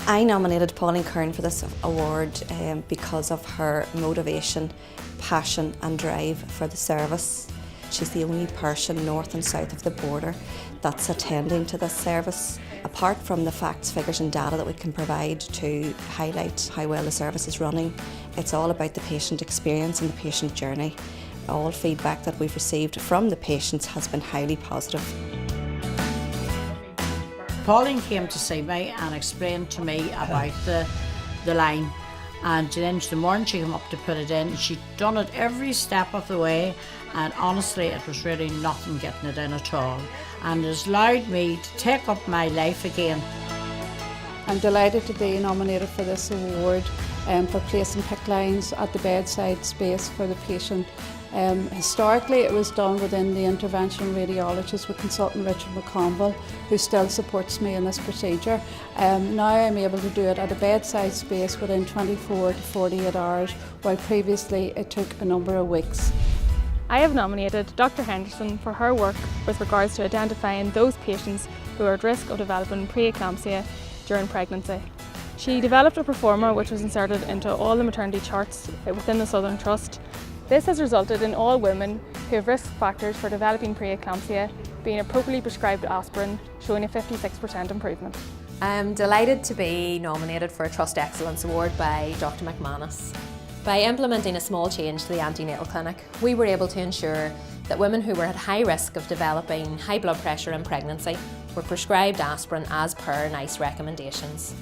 I nominated Pauline Kern for this award because of her motivation, passion and drive for the service. She's the only person north and south of the border that's attending to this service. Apart from the facts, figures and data that we can provide to highlight how well the service is running, it's all about the patient experience and the patient journey. All feedback that we've received from the patients has been highly positive. Pauline came to see me and explained to me about the line, and then the morning she came up to put it in. She'd done it every step of the way, and honestly it was really nothing getting it in at all, and it has allowed me to take up my life again. I'm delighted to be nominated for this award for placing PICC lines at the bedside space for the patient. Historically it was done within the interventional radiologist with consultant Richard McConville, who still supports me in this procedure. Now I'm able to do it at a bedside space within 24 to 48 hours, while previously it took a number of weeks. I have nominated Dr. Henderson for her work with regards to identifying those patients who are at risk of developing preeclampsia during pregnancy. She developed a performer which was inserted into all the maternity charts within the Southern Trust. This has resulted in all women who have risk factors for developing preeclampsia being appropriately prescribed aspirin, showing a 56% improvement. I'm delighted to be nominated for a Trust Excellence Award by Dr. McManus. By implementing a small change to the antenatal clinic, we were able to ensure that women who were at high risk of developing high blood pressure in pregnancy were prescribed aspirin as per NICE recommendations.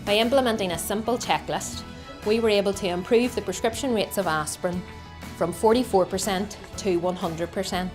By implementing a simple checklist, we were able to improve the prescription rates of aspirin from 44% to 100%.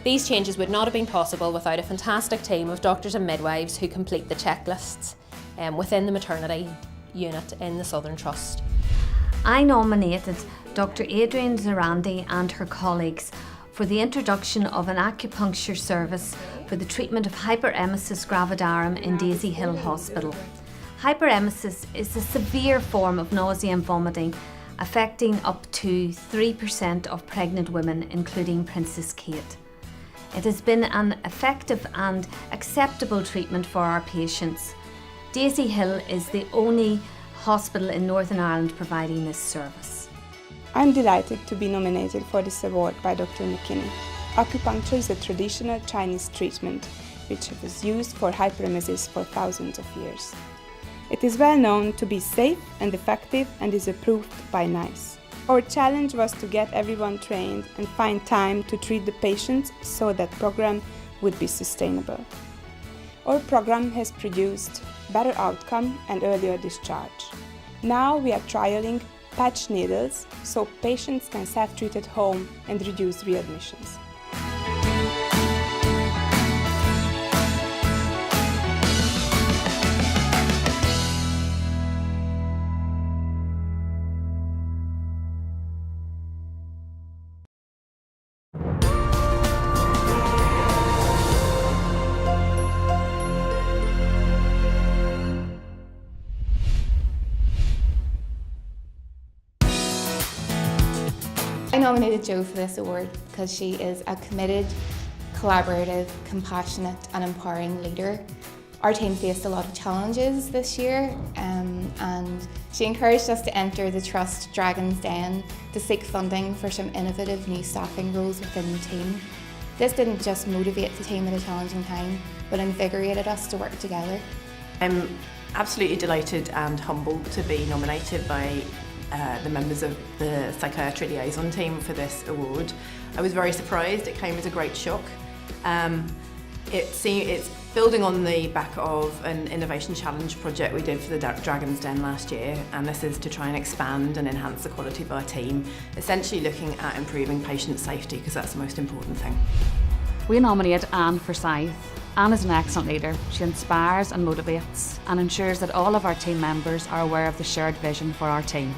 These changes would not have been possible without a fantastic team of doctors and midwives who complete the checklists within the maternity unit in the Southern Trust. I nominated Dr. Adrienne Zarandi and her colleagues for the introduction of an acupuncture service for the treatment of hyperemesis gravidarum in Daisy Hill Hospital. Hyperemesis is a severe form of nausea and vomiting affecting up to 3% of pregnant women, including Princess Kate. It has been an effective and acceptable treatment for our patients. Daisy Hill is the only hospital in Northern Ireland providing this service. I'm delighted to be nominated for this award by Dr. McKinney. Acupuncture is a traditional Chinese treatment which was used for hyperemesis for thousands of years. It is well known to be safe and effective and is approved by NICE. Our challenge was to get everyone trained and find time to treat the patients so that program would be sustainable. Our program has produced better outcome and earlier discharge. Now we are trialing patch needles so patients can self-treat at home and reduce readmissions. I nominated Jo for this award because she is a committed, collaborative, compassionate and empowering leader. Our team faced a lot of challenges this year and she encouraged us to enter the Trust Dragon's Den to seek funding for some innovative new staffing roles within the team. This didn't just motivate the team at a challenging time, but invigorated us to work together. I'm absolutely delighted and humbled to be nominated by the members of the psychiatry liaison team for this award. I was very surprised. It came as a great shock. It's building on the back of an innovation challenge project we did for the Dragon's Den last year, and this is to try and expand and enhance the quality of our team, essentially looking at improving patient safety because that's the most important thing. We nominate Anne Forsyth. Anne is an excellent leader. She inspires and motivates and ensures that all of our team members are aware of the shared vision for our team.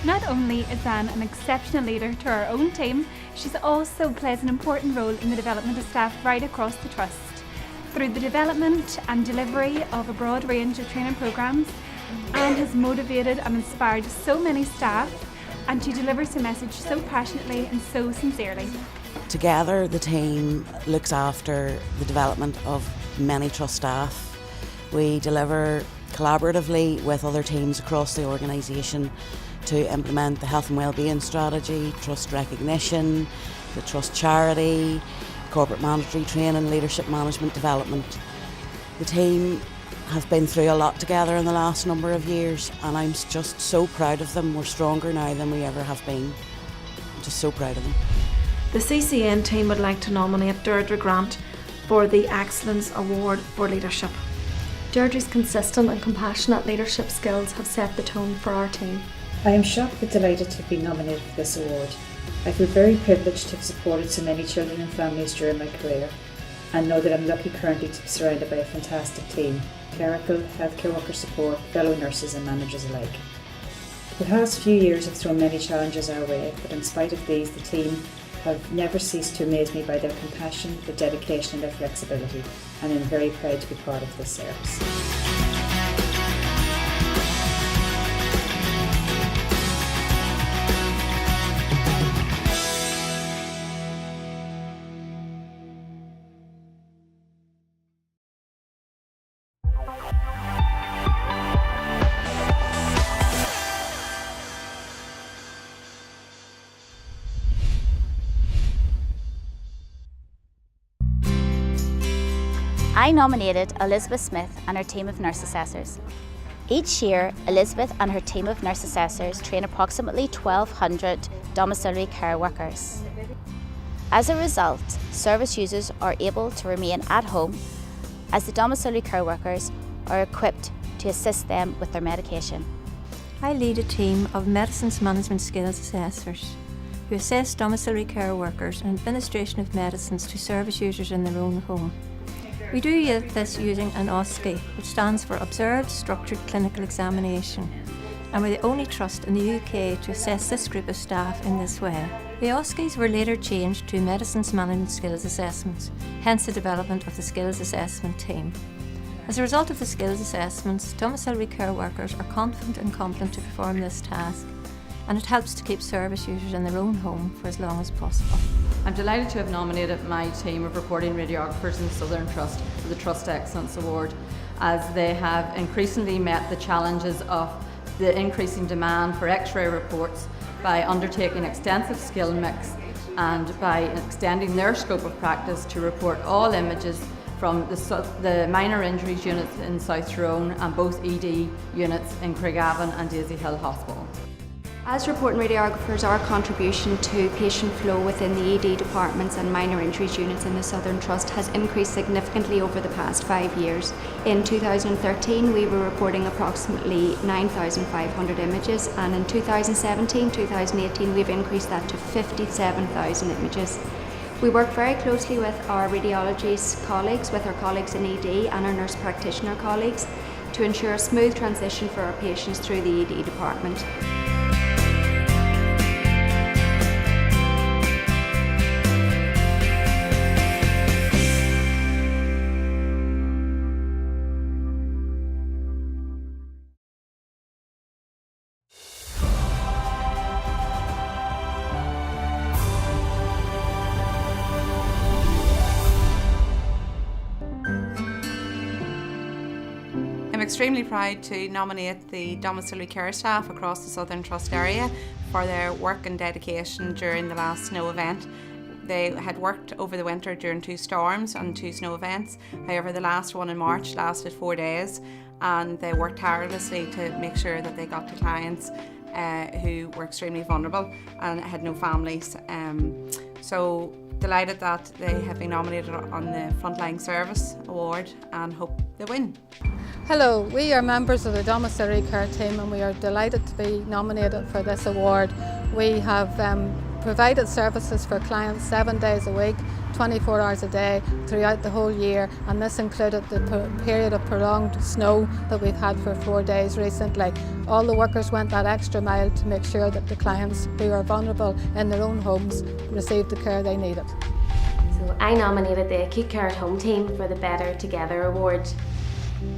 Not only is Anne an exceptional leader to our own team, she also plays an important role in the development of staff right across the Trust. Through the development and delivery of a broad range of training programmes, Anne has motivated and inspired so many staff, and she delivers her message so passionately and so sincerely. Together the team looks after the development of many Trust staff. We deliver collaboratively with other teams across the organisation to implement the health and wellbeing strategy, trust recognition, the trust charity, corporate mandatory training, leadership management development. The team have been through a lot together in the last number of years, and I'm just so proud of them. We're stronger now than we ever have been. I'm just so proud of them. The CCN team would like to nominate Deirdre Grant for the Excellence Award for Leadership. Deirdre's consistent and compassionate leadership skills have set the tone for our team. I am shocked but delighted to have been nominated for this award. I feel very privileged to have supported so many children and families during my career, and know that I'm lucky currently to be surrounded by a fantastic team, clerical, healthcare worker support, fellow nurses and managers alike. The past few years have thrown many challenges our way, but in spite of these, the team have never ceased to amaze me by their compassion, their dedication and their flexibility, and I'm very proud to be part of this service. I nominated Elizabeth Smith and her team of nurse assessors. Each year, Elizabeth and her team of nurse assessors train approximately 1,200 domiciliary care workers. As a result, service users are able to remain at home as the domiciliary care workers are equipped to assist them with their medication. I lead a team of medicines management skills assessors who assess domiciliary care workers and administration of medicines to service users in their own home. We do this using an OSCE, which stands for Observed Structured Clinical Examination, and we're the only trust in the UK to assess this group of staff in this way. The OSCEs were later changed to Medicines Management Skills Assessments, hence the development of the Skills Assessment team. As a result of the skills assessments, domiciliary care workers are confident and competent to perform this task, and it helps to keep service users in their own home for as long as possible. I'm delighted to have nominated my team of reporting radiographers in the Southern Trust for the Trust Excellence Award, as they have increasingly met the challenges of the increasing demand for X-ray reports by undertaking extensive skill mix and by extending their scope of practice to report all images from the minor injuries units in South Tyrone and both ED units in Craigavon and Daisy Hill Hospital. As reporting radiographers, our contribution to patient flow within the ED departments and minor injuries units in the Southern Trust has increased significantly over the past 5 years. In 2013, we were reporting approximately 9,500 images, and in 2017-2018, we've increased that to 57,000 images. We work very closely with our radiology colleagues, with our colleagues in ED and our nurse practitioner colleagues to ensure a smooth transition for our patients through the ED department. I'm extremely proud to nominate the domiciliary care staff across the Southern Trust area for their work and dedication during the last snow event. They had worked over the winter during 2 storms and 2 snow events. However, the last one in March lasted 4 days, and they worked tirelessly to make sure that they got to clients who were extremely vulnerable and had no families. So delighted that they have been nominated on the Frontline Service Award and hope they win. Hello, we are members of the domiciliary care team and we are delighted to be nominated for this award. We have provided services for clients 7 days a week, 24 hours a day throughout the whole year, and this included the period of prolonged snow that we've had for 4 days recently. All the workers went that extra mile to make sure that the clients who are vulnerable in their own homes received the care they needed. So I nominated the Acute Care at Home team for the Better Together Award.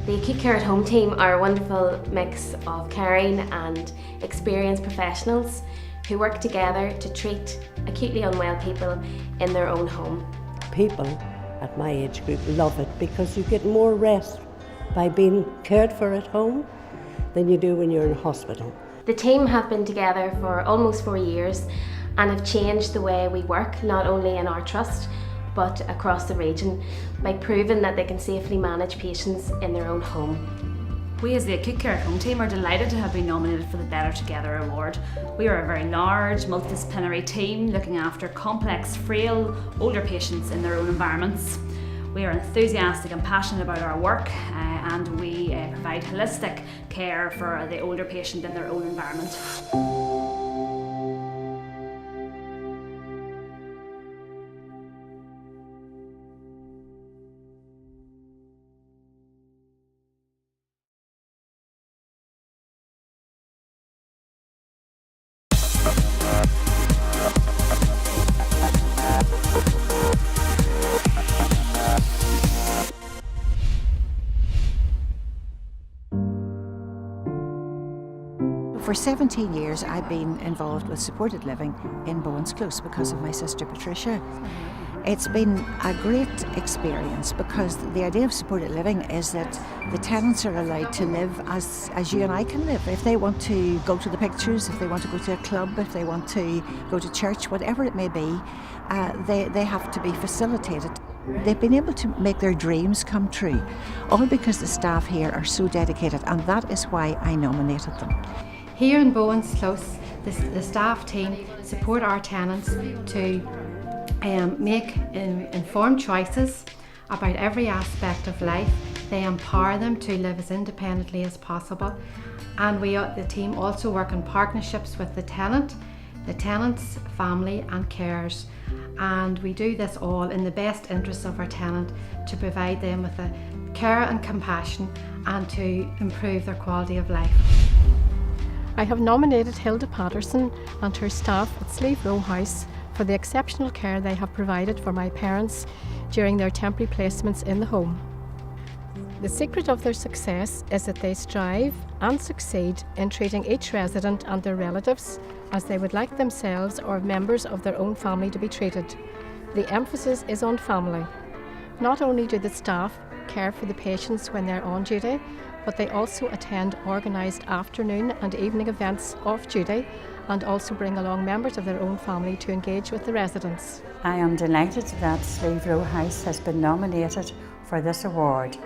The Acute Care at Home team are a wonderful mix of caring and experienced professionals who work together to treat acutely unwell people in their own home. People at my age group love it because you get more rest by being cared for at home than you do when you're in hospital. The team have been together for almost 4 years and have changed the way we work, not only in our trust but across the region, by proving that they can safely manage patients in their own home. We as the Acute Care at Home team are delighted to have been nominated for the Better Together award. We are a very large, multidisciplinary team looking after complex, frail, older patients in their own environments. We are enthusiastic and passionate about our work and we provide holistic care for the older patient in their own environment. For 17 years I've been involved with supported living in Bowens Close because of my sister Patricia. It's been a great experience because the idea of supported living is that the tenants are allowed to live as you and I can live. If they want to go to the pictures, if they want to go to a club, if they want to go to church, whatever it may be, they have to be facilitated. They've been able to make their dreams come true, all because the staff here are so dedicated, and that is why I nominated them. Here in Bowens Close, the staff team support our tenants to make informed choices about every aspect of life. They empower them to live as independently as possible, and the team also work in partnerships with the tenant's family and carers, and we do this all in the best interests of our tenant to provide them with the care and compassion and to improve their quality of life. I have nominated Hilda Patterson and her staff at Slave Row House for the exceptional care they have provided for my parents during their temporary placements in the home. The secret of their success is that they strive and succeed in treating each resident and their relatives as they would like themselves or members of their own family to be treated. The emphasis is on family. Not only do the staff care for the patients when they're on duty, but they also attend organised afternoon and evening events off duty and also bring along members of their own family to engage with the residents. I am delighted that Slave Row House has been nominated for this award.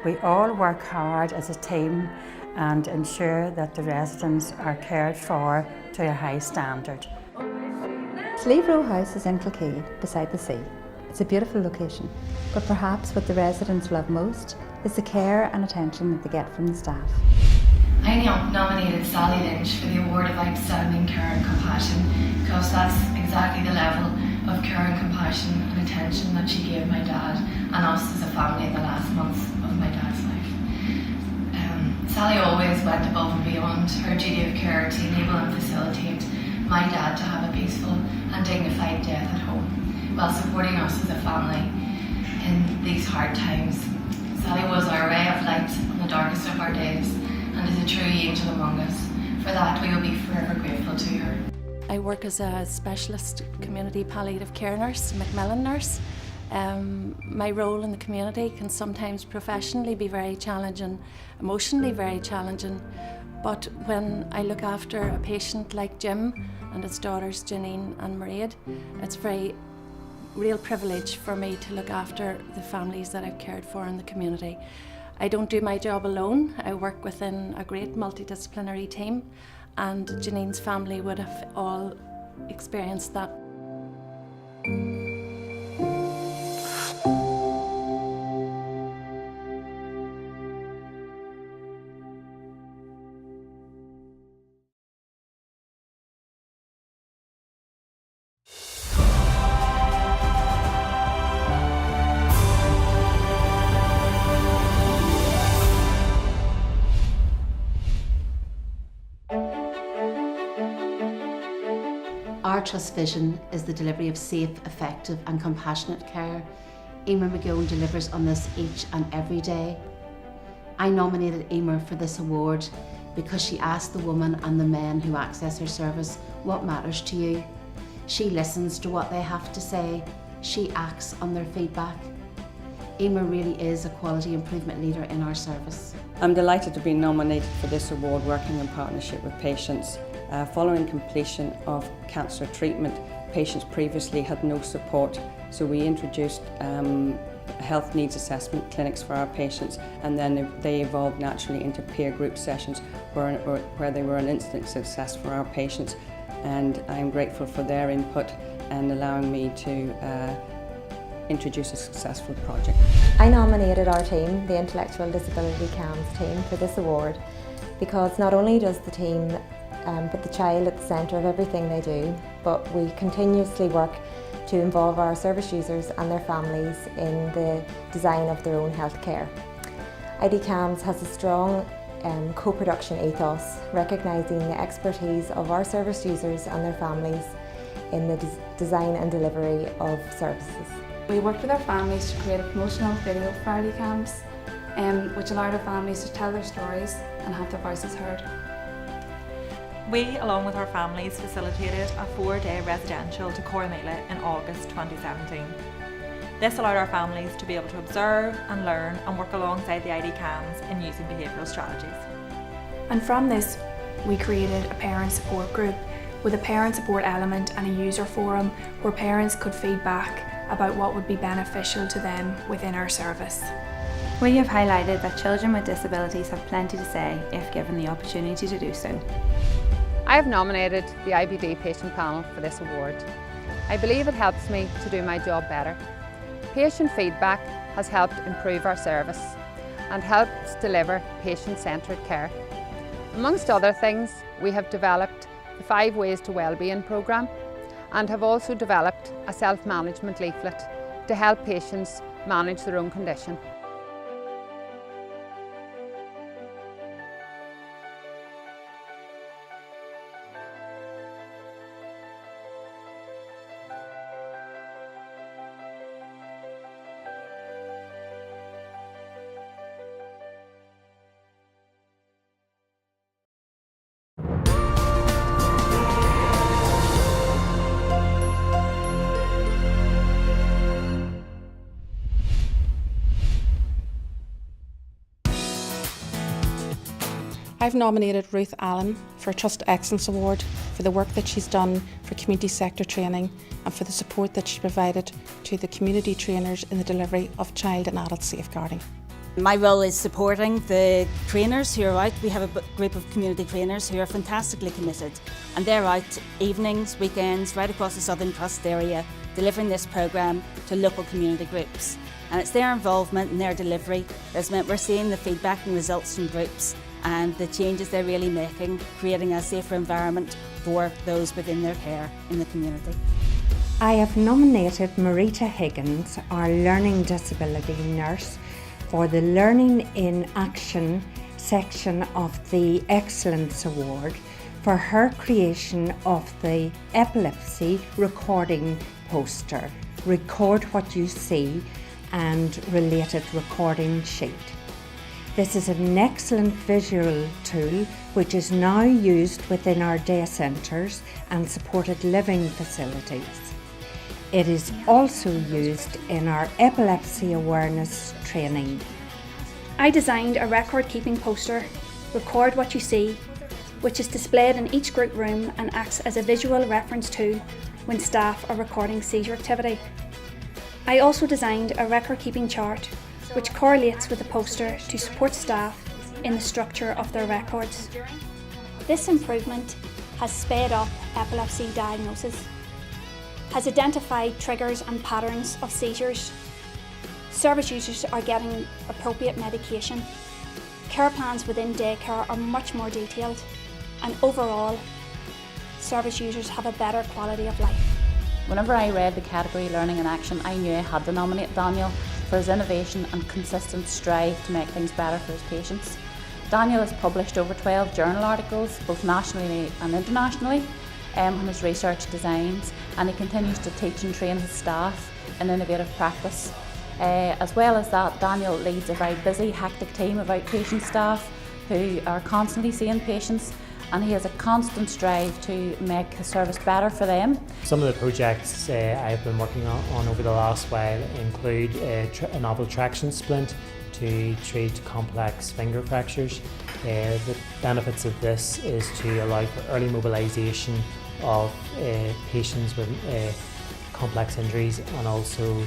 We all work hard as a team and ensure that the residents are cared for to a high standard. Slave Row House is in Kilkee, beside the sea. It's a beautiful location, but perhaps what the residents love most is the care and attention that they get from the staff. I nominated Sally Lynch for the award of Outstanding Care and Compassion because that's exactly the level of care and compassion and attention that she gave my dad and us as a family in the last months of my dad's life. Sally always went above and beyond her duty of care to enable and facilitate my dad to have a peaceful and dignified death at home while supporting us as a family in these hard times. Sally was our ray of light on the darkest of our days and is a true angel among us. For that, we will be forever grateful to her. I work as a specialist community palliative care nurse, Macmillan nurse. My role in the community can sometimes professionally be very challenging, emotionally very challenging, but when I look after a patient like Jim and his daughters Janine and Mairead, it's a very real privilege for me to look after the families that I've cared for in the community. I don't do my job alone. I work within a great multidisciplinary team, and Janine's family would have all experienced that. Our Trust vision is the delivery of safe, effective and compassionate care. Emer McGowan delivers on this each and every day. I nominated Emer for this award because she asked the woman and the men who access her service, what matters to you? She listens to what they have to say. She acts on their feedback. Emer really is a quality improvement leader in our service. I'm delighted to be nominated for this award working in partnership with patients. Following completion of cancer treatment, patients previously had no support, so we introduced health needs assessment clinics for our patients, and then they evolved naturally into peer group sessions where they were an instant success for our patients, and I'm grateful for their input and allowing me to introduce a successful project. I nominated our team, the Intellectual Disability CAMS team, for this award because not only does the team put the child at the centre of everything they do, but we continuously work to involve our service users and their families in the design of their own healthcare. IDCAMS has a strong co-production ethos, recognising the expertise of our service users and their families in the design and delivery of services. We worked with our families to create a promotional video for IDCAMS, which allowed our families to tell their stories and have their voices heard. We, along with our families, facilitated a 4-day residential to Corrymeela in August 2017. This allowed our families to be able to observe and learn and work alongside the IDCAMS in using behavioural strategies. And from this, we created a parent support group with a parent support element and a user forum where parents could feed back about what would be beneficial to them within our service. We have highlighted that children with disabilities have plenty to say if given the opportunity to do so. I have nominated the IBD Patient Panel for this award. I believe it helps me to do my job better. Patient feedback has helped improve our service and helps deliver patient-centred care. Amongst other things, we have developed the 5 Ways to Wellbeing programme and have also developed a self-management leaflet to help patients manage their own condition. I've nominated Ruth Allen for a Trust Excellence Award for the work that she's done for community sector training and for the support that she provided to the community trainers in the delivery of child and adult safeguarding. My role is supporting the trainers who are out. We have a group of community trainers who are fantastically committed, and they're out evenings, weekends, right across the Southern Trust area, delivering this programme to local community groups. And it's their involvement and their delivery that's meant we're seeing the feedback and results from groups and the changes they're really making, creating a safer environment for those within their care in the community. I have nominated Marita Higgins, our learning disability nurse, for the Learning in Action section of the Excellence Award for her creation of the epilepsy recording poster, Record What You See, and related recording sheet. This is an excellent visual tool which is now used within our day centres and supported living facilities. It is also used in our epilepsy awareness training. I designed a record-keeping poster, Record What You See, which is displayed in each group room and acts as a visual reference tool when staff are recording seizure activity. I also designed a record-keeping chart which correlates with the poster to support staff in the structure of their records. This improvement has sped up epilepsy diagnosis, has identified triggers and patterns of seizures. Service users are getting appropriate medication. Care plans within daycare are much more detailed, and overall, service users have a better quality of life. Whenever I read the category Learning in Action, I knew I had to nominate Daniel for his innovation and consistent strive to make things better for his patients. Daniel has published over 12 journal articles, both nationally and internationally, on his research designs, and he continues to teach and train his staff in innovative practice. As well as that, Daniel leads a very busy, hectic team of outpatient staff who are constantly seeing patients and he has a constant strive to make his service better for them. Some of the projects I've been working on over the last while include a novel traction splint to treat complex finger fractures. The benefits of this is to allow for early mobilisation of patients with complex injuries, and also